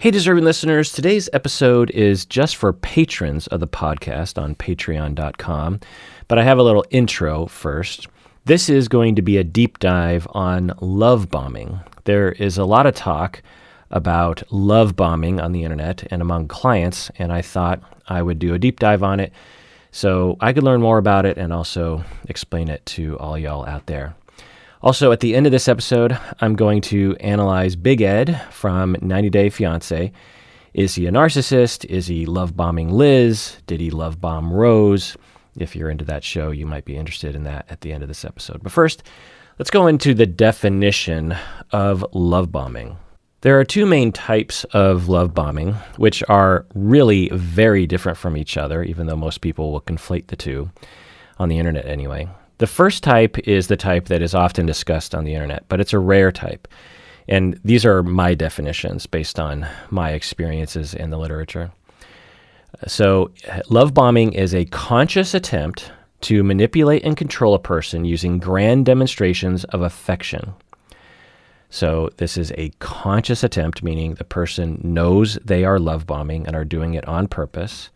Hey, deserving listeners, today's episode is just for patrons of the podcast on patreon.com, but I have a little intro first. This is going to be a deep dive on love bombing. There is a lot of talk about love bombing on the internet and among clients, and I thought I would do a deep dive on it so I could learn more about it and also explain it to all y'all out there. Also, at the end of this episode, I'm going to analyze Big Ed from 90 Day Fiancé. Is he a narcissist? Is he love bombing Liz? Did he love bomb Rose? If you're into that show, you might be interested in that at the end of this episode. But first, let's go into the definition of love bombing. There are two main types of love bombing, which are really very different from each other, even though most people will conflate the two, on the internet anyway. The first type is the type that is often discussed on the internet, but it's a rare type. And these are my definitions based on my experiences in the literature. So love bombing is a conscious attempt to manipulate and control a person using grand demonstrations of affection. So this is a conscious attempt, meaning the person knows they are love bombing and are doing it on purpose,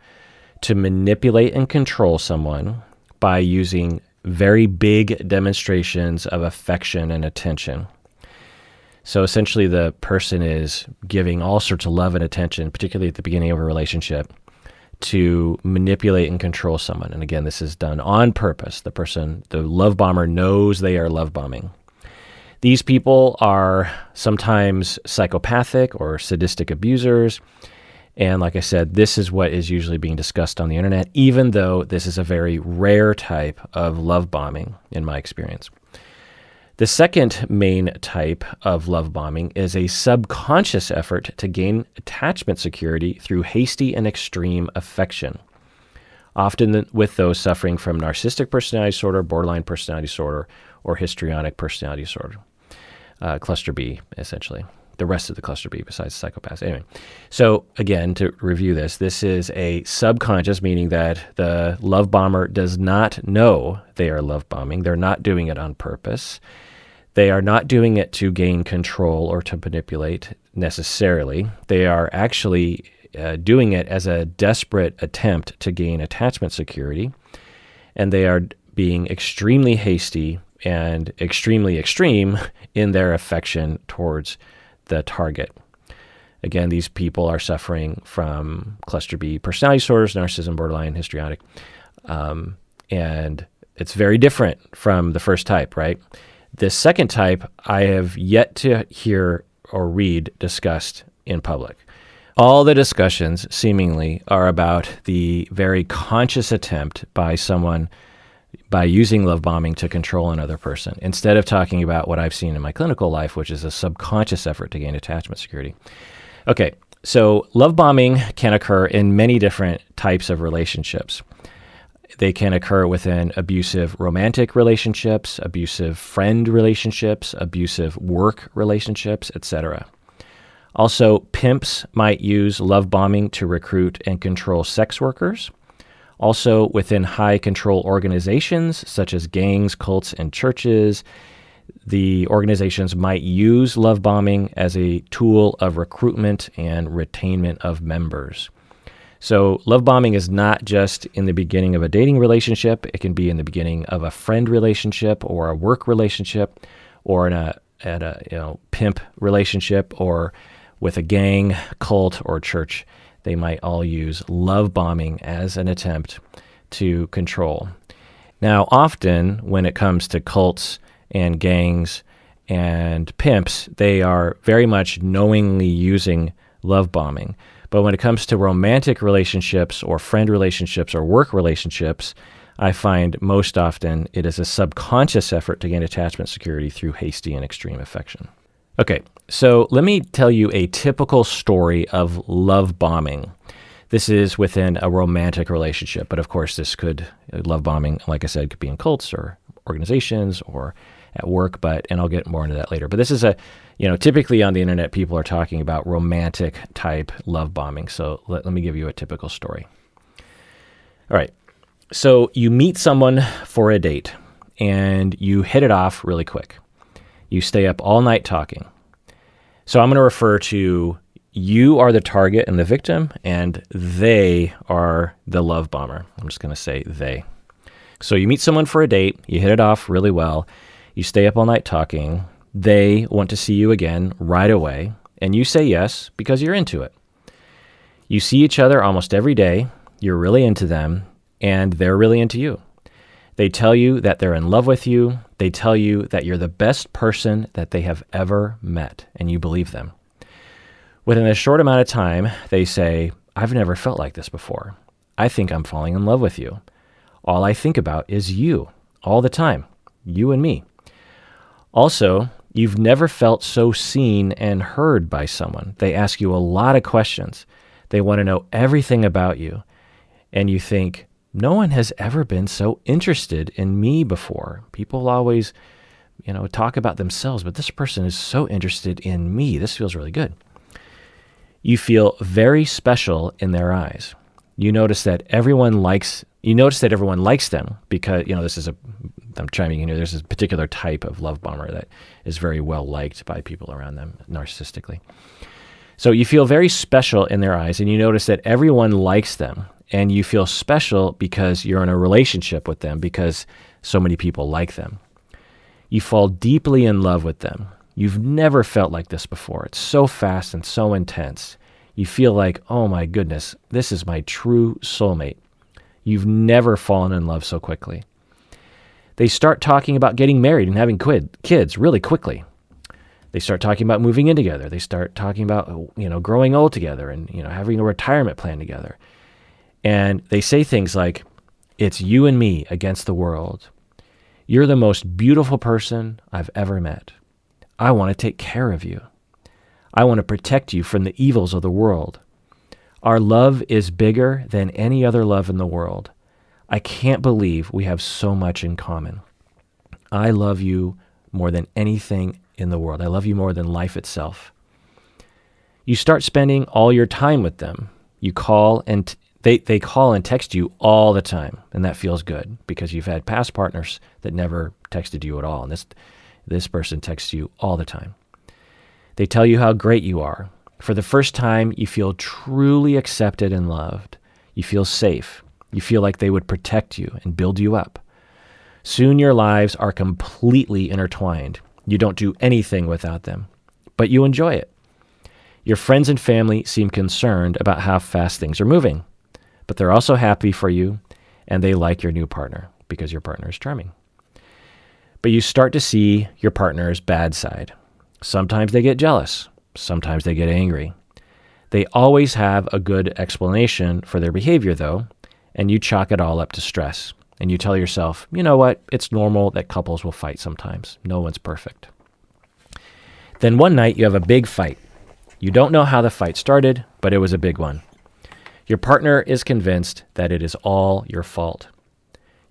to manipulate and control someone by using very big demonstrations of affection and attention. So essentially the person is giving all sorts of love and attention, particularly at the beginning of a relationship, to manipulate and control someone. And again, this is done on purpose. The love bomber knows they are love bombing. These people are sometimes psychopathic or sadistic abusers. And like I said, this is what is usually being discussed on the internet, even though this is a very rare type of love bombing in my experience. The second main type of love bombing is a subconscious effort to gain attachment security through hasty and extreme affection, often with those suffering from narcissistic personality disorder, borderline personality disorder, or histrionic personality disorder. Cluster B, essentially. The rest of the cluster B besides psychopaths. Anyway, so again, to review this is a subconscious, meaning that the love bomber does not know they are love bombing. They're not doing it on purpose. They are not doing it to gain control or to manipulate necessarily. They are actually doing it as a desperate attempt to gain attachment security, and they are being extremely hasty and extremely extreme in their affection towards the target. Again, these people are suffering from cluster B personality disorders, narcissism, borderline, histrionic, and it's very different from the first type, right? This second type, I have yet to hear or read discussed in public. All the discussions seemingly are about the very conscious attempt by someone by using love bombing to control another person, instead of talking about what I've seen in my clinical life, which is a subconscious effort to gain attachment security. Okay, so love bombing can occur in many different types of relationships. They can occur within abusive romantic relationships, abusive friend relationships, abusive work relationships, etc. Also, pimps might use love bombing to recruit and control sex workers. Also, within high control organizations such as gangs, cults, and churches, the organizations might use love bombing as a tool of recruitment and retainment of members. So love bombing is not just in the beginning of a dating relationship. It can be in the beginning of a friend relationship or a work relationship or at a pimp relationship or with a gang, cult, or church. They might all use love bombing as an attempt to control. Now, often when it comes to cults and gangs and pimps, they are very much knowingly using love bombing. But when it comes to romantic relationships or friend relationships or work relationships, I find most often it is a subconscious effort to gain attachment security through hasty and extreme affection. Okay, so let me tell you a typical story of love bombing. This is within a romantic relationship, but of course love bombing, like I said, could be in cults or organizations or at work, and I'll get more into that later. But this is typically on the internet, people are talking about romantic type love bombing. So let me give you a typical story. All right, so you meet someone for a date and you hit it off really quick. You stay up all night talking. So I'm going to refer to you are the target and the victim, and they are the love bomber. I'm just going to say they. So you meet someone for a date, you hit it off really well, you stay up all night talking, they want to see you again right away, and you say yes because you're into it. You see each other almost every day, you're really into them, and they're really into you. They tell you that they're in love with you, they tell you that you're the best person that they have ever met, and you believe them. Within a short amount of time, they say, I've never felt like this before. I think I'm falling in love with you. All I think about is you, all the time, you and me. Also, you've never felt so seen and heard by someone. They ask you a lot of questions. They want to know everything about you. And you think, no one has ever been so interested in me before. People always, talk about themselves, but this person is so interested in me. This feels really good. You feel very special in their eyes. You notice that everyone likes them because, I'm chiming in here, there's a particular type of love bomber that is very well liked by people around them narcissistically. So you feel very special in their eyes, and you notice that everyone likes them, and you feel special because you're in a relationship with them because so many people like them. You fall deeply in love with them. You've never felt like this before. It's so fast and so intense. You feel like, oh my goodness, this is my true soulmate. You've never fallen in love so quickly. They start talking about getting married and having kids really quickly. They start talking about moving in together. They start talking about, growing old together and, having a retirement plan together. And they say things like, it's you and me against the world. You're the most beautiful person I've ever met. I want to take care of you. I want to protect you from the evils of the world. Our love is bigger than any other love in the world. I can't believe we have so much in common. I love you more than anything in the world. I love you more than life itself. You start spending all your time with them. You call and they call and text you all the time, and that feels good because you've had past partners that never texted you at all, and this person texts you all the time. They tell you how great you are. For the first time, you feel truly accepted and loved. You feel safe. You feel like they would protect you and build you up. Soon your lives are completely intertwined. You don't do anything without them, but you enjoy it. Your friends and family seem concerned about how fast things are moving, but they're also happy for you, and they like your new partner because your partner is charming. But you start to see your partner's bad side. Sometimes they get jealous. Sometimes they get angry. They always have a good explanation for their behavior, though, and you chalk it all up to stress. And you tell yourself, you know what? It's normal that couples will fight sometimes. No one's perfect. Then one night you have a big fight. You don't know how the fight started, but it was a big one. Your partner is convinced that it is all your fault.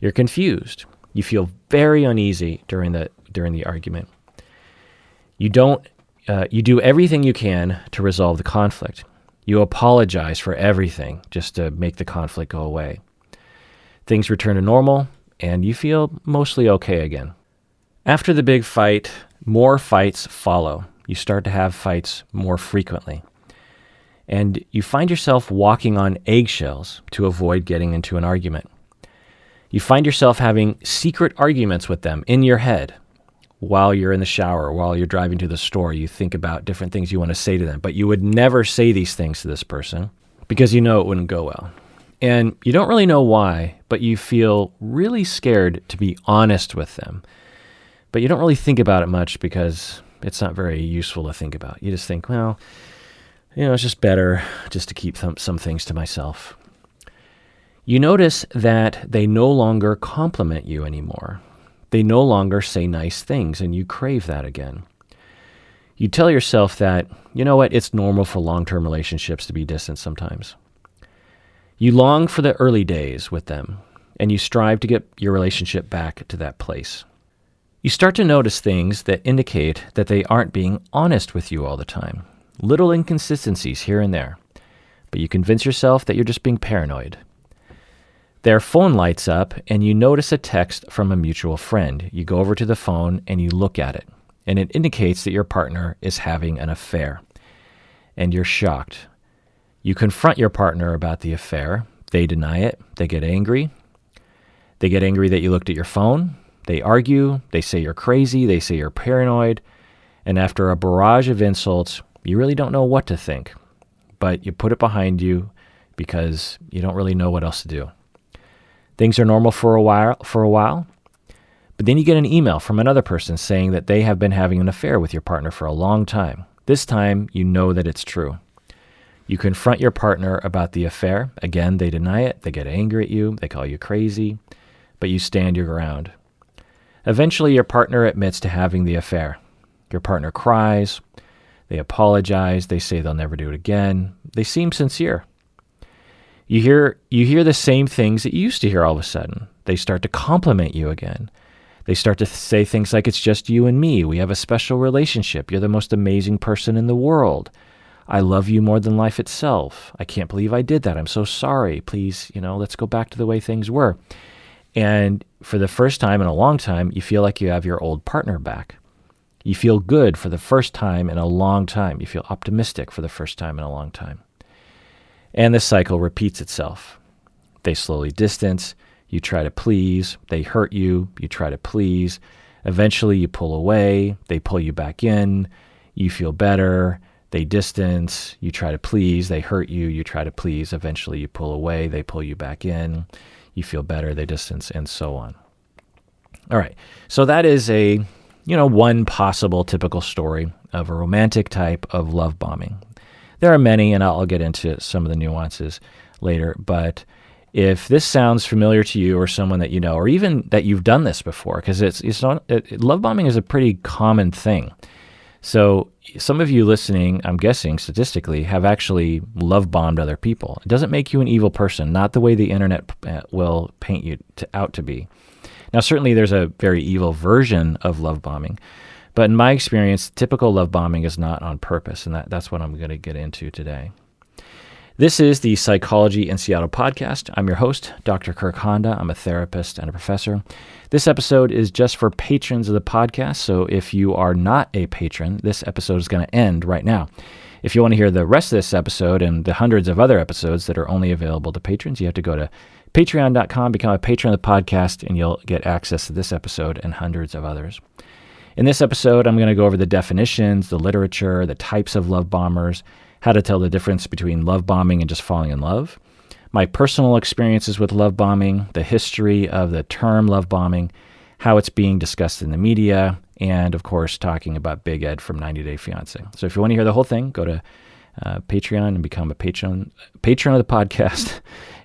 You're confused. You feel very uneasy during the argument. You do everything you can to resolve the conflict. You apologize for everything just to make the conflict go away. Things return to normal, and you feel mostly okay again. After the big fight, more fights follow. You start to have fights more frequently. And you find yourself walking on eggshells to avoid getting into an argument. You find yourself having secret arguments with them in your head. While you're in the shower, while you're driving to the store, you think about different things you want to say to them, but you would never say these things to this person because you know it wouldn't go well. And you don't really know why, but you feel really scared to be honest with them. But you don't really think about it much because it's not very useful to think about. You just think, well, it's just better just to keep some things to myself. You notice that they no longer compliment you anymore. They no longer say nice things, and you crave that again. You tell yourself that, it's normal for long-term relationships to be distant sometimes. You long for the early days with them, and you strive to get your relationship back to that place. You start to notice things that indicate that they aren't being honest with you all the time. Little inconsistencies here and there, but you convince yourself that you're just being paranoid. Their phone lights up, and you notice a text from a mutual friend. You go over to the phone, and you look at it, and it indicates that your partner is having an affair. and you're shocked. You confront your partner about the affair. They deny it. They get angry. They get angry that you looked at your phone. They argue. They say you're crazy. They say you're paranoid. And after a barrage of insults, you really don't know what to think. But you put it behind you because you don't really know what else to do. Things are normal for a while, but then you get an email from another person saying that they have been having an affair with your partner for a long time. This time, you know that it's true. You confront your partner about the affair. Again, they deny it. They get angry at you. They call you crazy, but you stand your ground. Eventually, your partner admits to having the affair. Your partner cries. They apologize. They say they'll never do it again. They seem sincere. You hear the same things that you used to hear all of a sudden. They start to compliment you again. They start to say things like, it's just you and me. We have a special relationship. You're the most amazing person in the world. I love you more than life itself. I can't believe I did that. I'm so sorry. Please, let's go back to the way things were. And for the first time in a long time, you feel like you have your old partner back. You feel good for the first time in a long time. You feel optimistic for the first time in a long time. And the cycle repeats itself. They slowly distance. You try to please. They hurt you. You try to please. Eventually, you pull away. They pull you back in. You feel better. They distance. You try to please. They hurt you. You try to please. Eventually, you pull away. They pull you back in. You feel better. They distance, and so on. All right. So that is one possible typical story of a romantic type of love bombing. There are many, and I'll get into some of the nuances later, but if this sounds familiar to you or someone that you know, or even that you've done this before, because love bombing is a pretty common thing. So some of you listening, I'm guessing statistically, have actually love bombed other people. It doesn't make you an evil person, not the way the internet will paint you out to be. Now, certainly there's a very evil version of love bombing, but in my experience, typical love bombing is not on purpose, and that's what I'm going to get into today. This is the Psychology in Seattle podcast. I'm your host, Dr. Kirk Honda. I'm a therapist and a professor. This episode is just for patrons of the podcast, so if you are not a patron, this episode is going to end right now. If you want to hear the rest of this episode and the hundreds of other episodes that are only available to patrons, you have to go to patreon.com, become a patron of the podcast, and you'll get access to this episode and hundreds of others. In this episode, I'm going to go over the definitions, the literature, the types of love bombers, how to tell the difference between love bombing and just falling in love, my personal experiences with love bombing, the history of the term love bombing, how it's being discussed in the media, and of course, talking about Big Ed from 90 Day Fiancé. So if you want to hear the whole thing, go to Patreon and become a patron of the podcast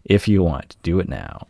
if you want. Do it now.